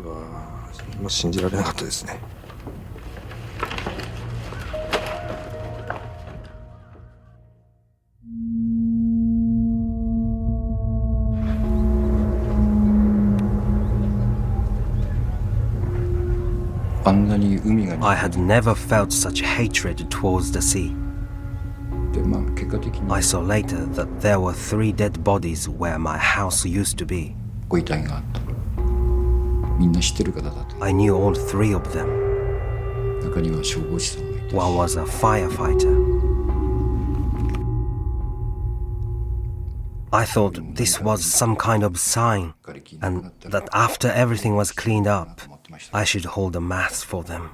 は信じられなかったですね。I had never felt such hatred towards the sea. I saw later that there were 3 dead bodies where my house used to be. I knew all 3 of them. One was a firefighter. I thought this was some kind of sign, and that after everything was cleaned up, I should hold a mass for them.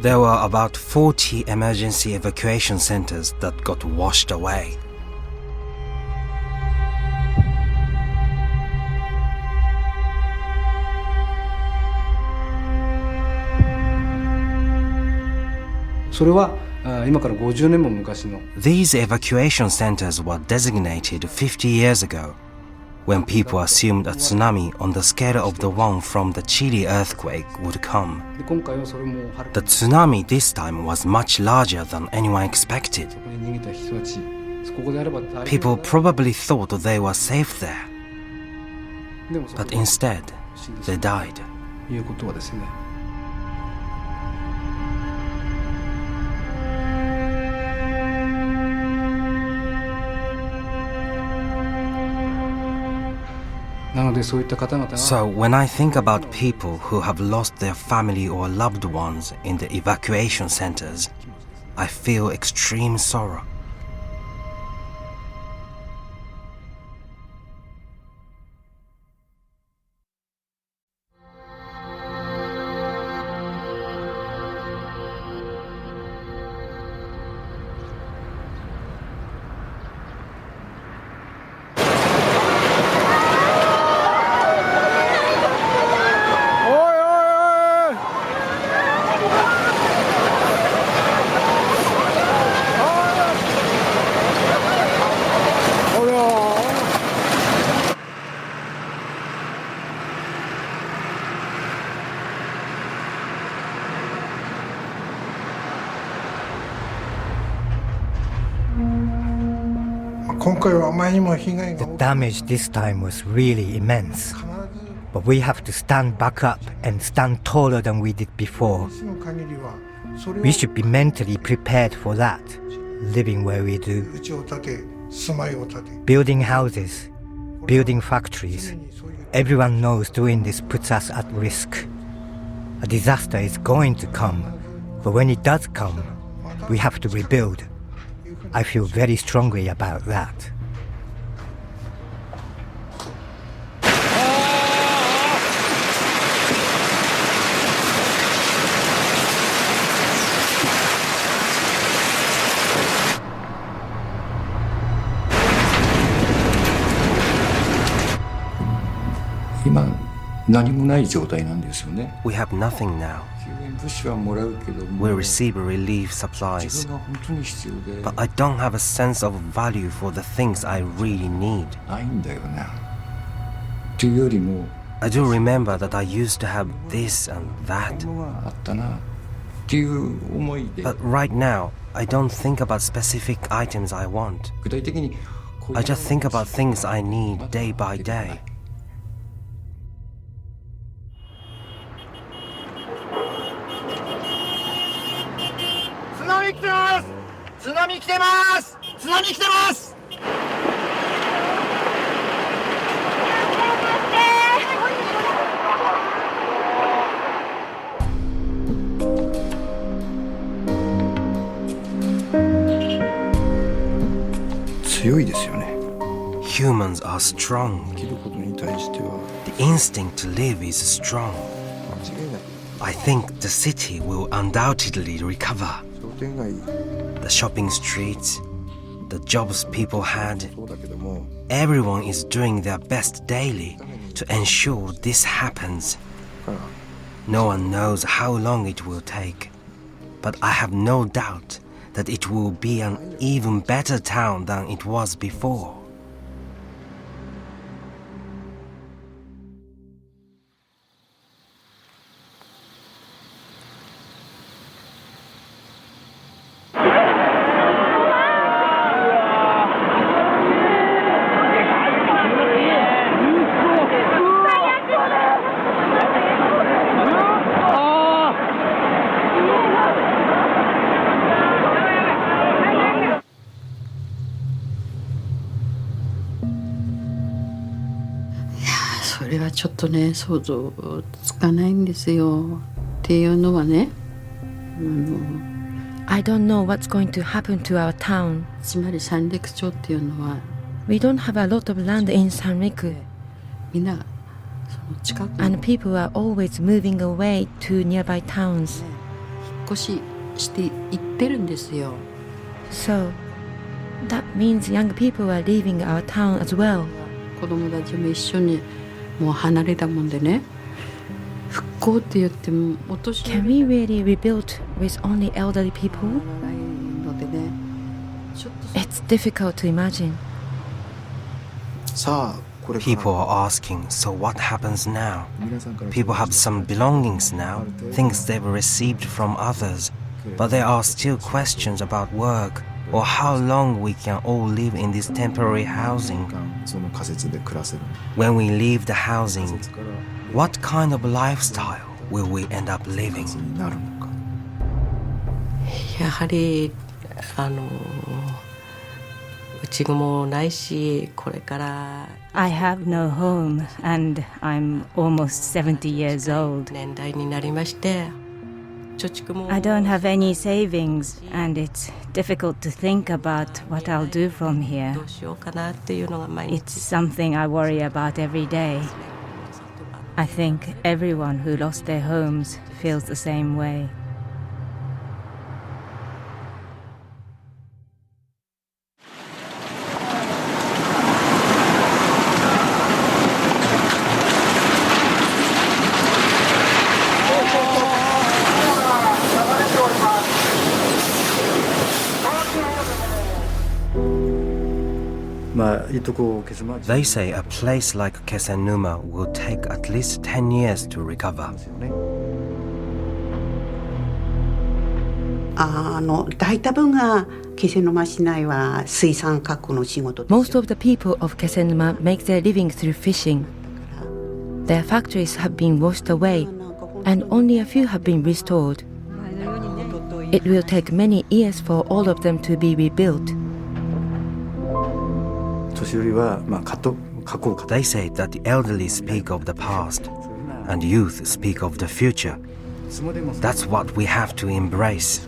There were about 40 emergency evacuation centers that got washed away. These evacuation centers were designated 50 years ago, when people assumed a tsunami on the scale of the one from the Chile earthquake would come. The tsunami this time was much larger than anyone expected. People probably thought they were safe there, but instead, they died. So when I think about people who have lost their family or loved ones in the evacuation centers, I feel extreme sorrow. The damage this time was really immense, but we have to stand back up and stand taller than we did before. We should be mentally prepared for that, living where we do. Building houses, building factories. Everyone knows doing this puts us at risk. A disaster is going to come, but when it does come, we have to rebuild. I feel very strongly about that. We have nothing now. We receive relief supplies, but I don't have a sense of value for the things I really need. I do remember that I used to have this and that, but right now I don't think about specific items I want. I just think about things I need day by day. Tsunami 来てます! Tsunami 来てます! 強いですよね。 Humans are strong. 生きることに対しては The instinct to live is strong. 間違いない。 I think the city will undoubtedly recover. 商店街 The shopping streets, the jobs people had, そうだけども everyone is doing their best daily to ensure this happens. から No one knows how long it will take, but I have no doubt that it will be an even better town than it was before.「それはちょっとね想像つかないんですよ」っていうのはね、I don't know what's going to happen to our town. つまり三陸町っていうのは We don't have a lot of land in Sanriku, みんなその近く and people are always moving away to nearby towns. 引っ越しして行ってるんですよ。 So that means young people are leaving our town as well. 子供たちも一緒にもう離れたもんでね、復興って言ってもお年寄 Can り we really rebuild with only elderly people? がないのでね、ちょっと It's difficult to imagine. さあこれから People are asking, so what happens now? 皆さんから People have some belongings now, things they've received from others, but there are still questions about work or how long we can all live in this temporary housing. その仮設で暮らせる When we leave the housing, 仮設から what kind of lifestyle will we end up living? になるのかやはりうちもないしこれから I have no home and I'm almost 70 years old. 年代になりまして貯蓄も I don't have any savings and it's difficult to think about what I'll do from here. どうしようかなっていうのが毎日 It's something I worry about every day. I think everyone who lost their homes feels the same way. They say a place like Kesenuma will take at least 10 years to recover. 大多分が気仙沼市内は水産加工の仕事ですよ。 Most of the people of Kesenuma make their living through fishing. Their factories have been washed away, and only a few have been restored. It will take many years for all of them to be rebuilt. 年寄りは過去 They say that the elderly speak of the past, and youth speak of the future. That's what we have to embrace.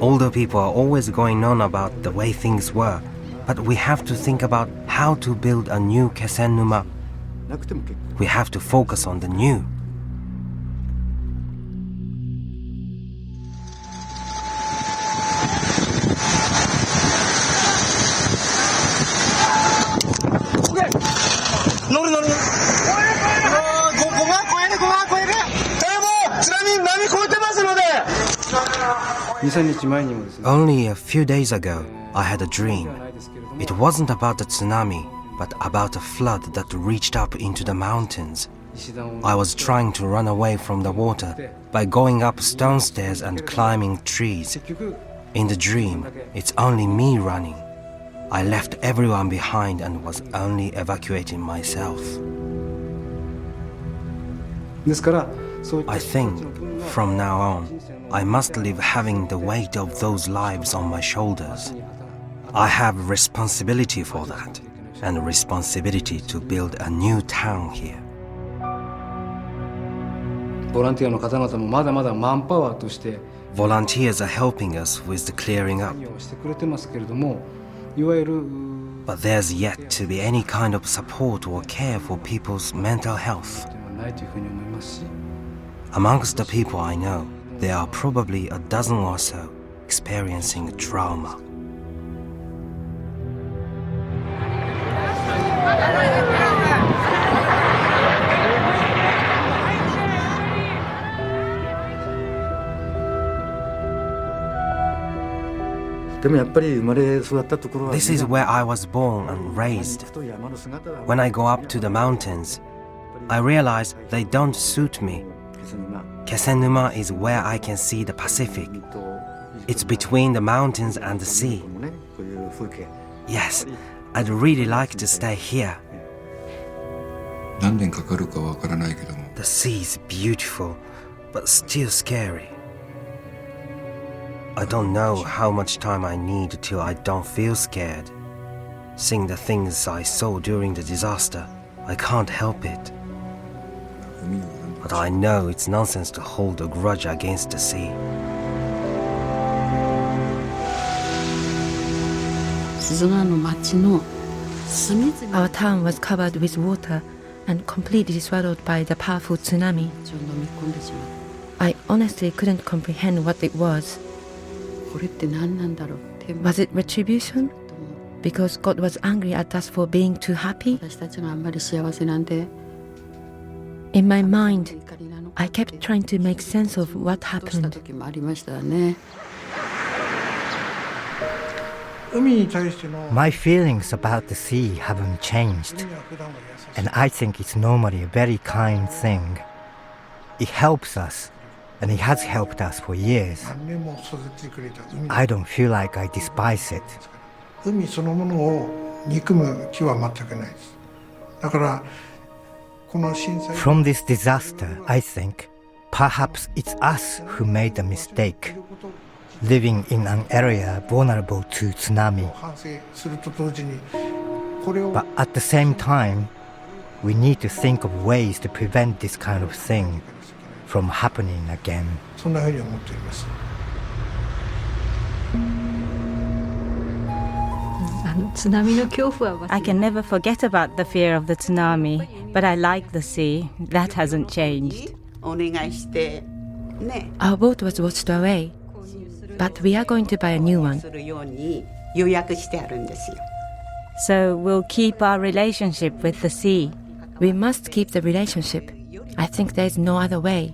Older people are always going on about the way things were, but we have to think about how to build a new Kesenuma. We have to focus on the new. Only a few days ago, I had a dream. It wasn't about the tsunami, but about a flood that reached up into the mountains. I was trying to run away from the water by going up stone stairs and climbing trees. In the dream, it's only me running. I left everyone behind and was only evacuating myself. I think, from now on, I must live having the weight of those lives on my shoulders. I have responsibility for that, and responsibility to build a new town here. ボランティアの方々もまだまだマンパワーとして Volunteers are helping us with the clearing up, してくれてますけれども、いわゆる but there's yet to be any kind of support or care for people's mental health. ではないというふうに思いますし、 Amongst the people I know, there are probably a dozen or so experiencing trauma. でもやっぱり生まれ育ったところは This is where I was born and raised. When I go up to the mountains, I realize they don't suit me. Kesenuma is where I can see the Pacific. It's between the mountains and the sea. Yes, I'd really like to stay here. 何年かかるかわからないけども The sea is beautiful, but still scary. I don't know how much time I need till I don't feel scared. Seeing the things I saw during the disaster, I can't help it. But I know it's nonsense to hold a grudge against the sea. Our town was covered with water and completely swallowed by the powerful tsunami. I honestly couldn't comprehend what it was. Was it retribution? Because God was angry at us for being too happy? In my mind, I kept trying to make sense of what happened. My feelings about the sea haven't changed, and I think it's normally a very kind thing. It helps us, and it has helped us for years. I don't feel like I despise it. 海そのものを憎む気は全くないです。だからこの震災 From this disaster, I think, perhaps it's us who made a mistake, living in an area vulnerable to tsunami. 反省すると同時にこれを But at the same time, we need to think of ways to prevent this kind of thing from happening again. そんなふうに思っています。I can never forget about the fear of the tsunami, but I like the sea. That hasn't changed. お願いしてね Our boat was washed away, but we are going to buy a new one. するように予約してあるんですよ。 So we'll keep our relationship with the sea. We must keep the relationship. I think there's no other way.